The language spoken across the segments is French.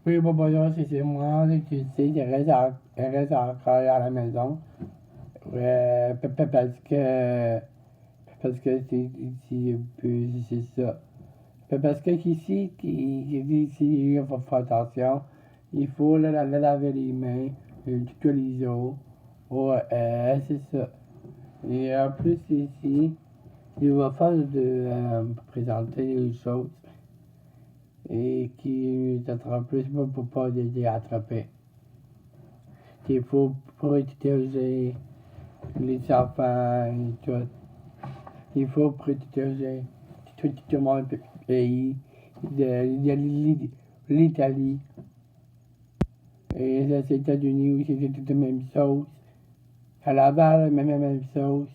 Oui, bon, bonjour, c'est moi, tu sais, je reste encore à la maison. Parce que c'est ici, c'est ça. Parce que ici, il faut faire attention. Il faut laver les mains, tous les jours. Ouais, c'est ça. Et en plus, ici, il va faire de présenter les choses et qui t'attrape plus pour pas les attraper. Il faut protéger les enfants et tout. Il faut protéger tout mon pays, de l'Italie et les États-Unis aussi, c'est toute la même chose. À la base, même chose.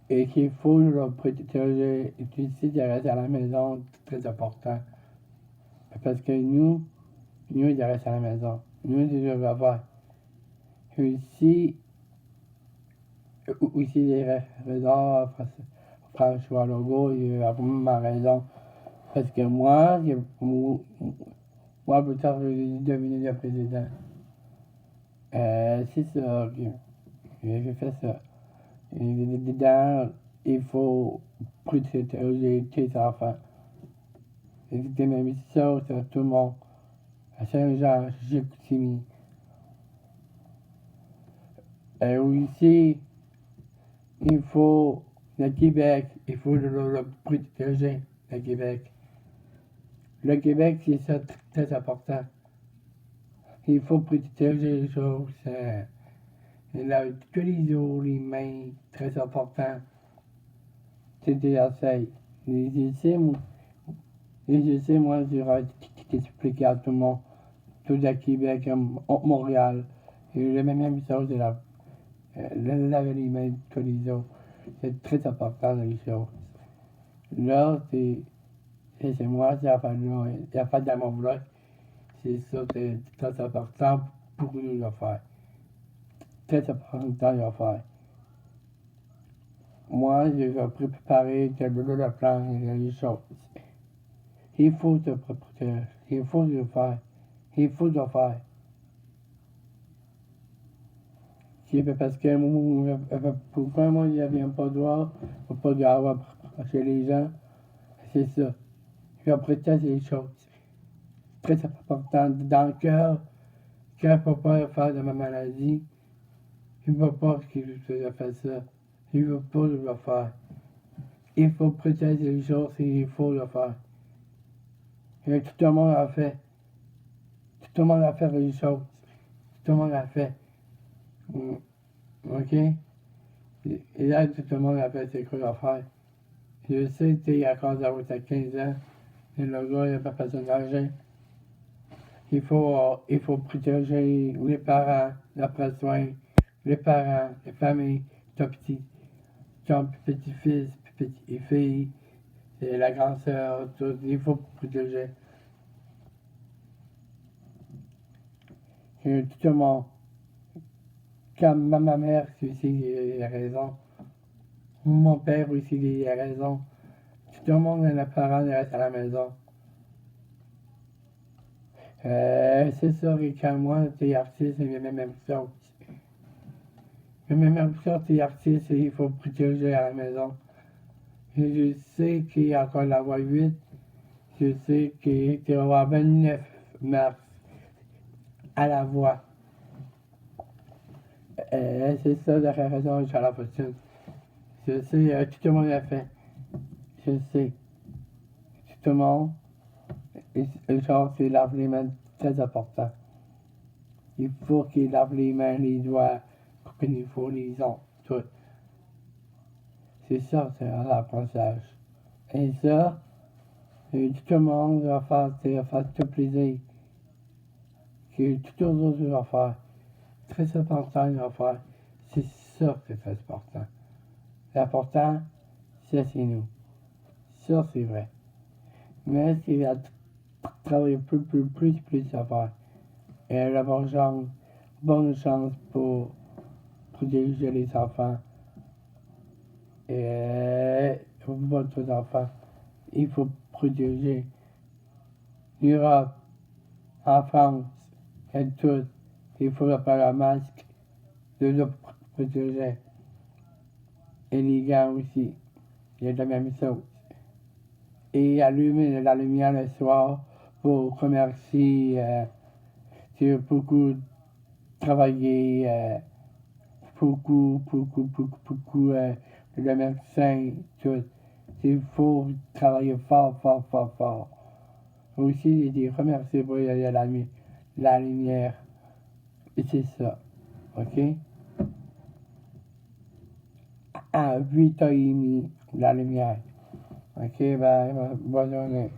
Et qu'il faut le protéger. Et tu sais, de rester à la maison, c'est très important. Parce que nous, il reste à la maison. Nous, c'est ce qu'on va faire. Aussi, les raisons, François Legault, il a vraiment raison. Parce que moi plus tard, je vais devenir le président. C'est ça, j'ai fait ça. Et dedans, il faut protéger tes enfants. C'était même ça, sur tout le monde. À Saint-Jean, j'ai Chicoutimi. Et aussi, il faut le Québec, il faut le protéger, le Québec. Le Québec, c'est ça très important. Il faut protéger les choses. Tous les jours, les mains, très important. C'était assez. Et je sais, moi, je vais t'expliquer à tout le monde, tout à Québec, à Montréal. Et la même chose, c'est laver les mains tous les jours. C'est très important, les choses. Là, c'est moi, c'est la fin là. La fin de mon vlog, c'est ça, c'est très important pour nous de faire. Très important de faire. Moi, je vais préparer le plan et les choses. Il faut te préparer. Il faut le faire. Il faut le faire. Parce que pourquoi moi, je n'avais pas le droit, pas d'avoir chez les gens, c'est ça. Je vais protéger les choses. Très important. Dans le cœur, quand il ne peut pas faire de ma maladie, il ne veut pas que je fasse ça. Il ne veut pas le faire. Il faut protéger les choses et il faut le faire. Et tout le monde a fait. Tout le monde a fait les choses. Tout le monde a fait. OK? Et là, tout le monde a fait ses choses à faire. Je sais que t'es à cause d'avoir 15 ans, et le gars, il n'a pas besoin d'argent. Il faut protéger les parents, l'après soin, les parents, les familles, ton petit-fils, petite-fille, et la grande sœur, tout, il faut protéger. Et tout le monde. Comme ma mère aussi, il a raison. Mon père aussi, il a raison. Tout le monde, les parents, ils restent à la maison. C'est sûr que quand moi, t'es artiste, c'est même chose. Même chose, t'es artiste, il faut protéger à la maison. Et je sais qu'il y a encore la voie 8. Je sais qu'il va y avoir 29 mars à la voie. C'est ça la raison de la fortune. Je sais, tout le monde l'a fait. Je sais. Tout le monde. Et genre, c'est lave les mains, très important. Il faut qu'il lave les mains, les doigts, comme il faut, les ongles, tout. C'est ça, c'est un apprentissage. Et ça, tout le monde va faire tout plaisir. Que tout le monde va faire. Très important, il va faire. C'est ça qui est très important. L'important, c'est nous. Ça, c'est vrai. Mais il va travailler plus à faire. Et la bonne chance pour protéger les enfants. Et pour votre enfant, il faut protéger l'Europe, En France, c'est tout. Il faut faire un masque de le protéger. Et les gars aussi, c'est la même chose. Et allumer la lumière le soir pour remercier, j'ai beaucoup travaillé, beaucoup, le médecin, tout. Il faut travailler fort, fort, fort, fort. Aussi, j'ai remercié pour la lumière. Et c'est ça. OK? À 8h30, la lumière. OK, ben, bonne journée.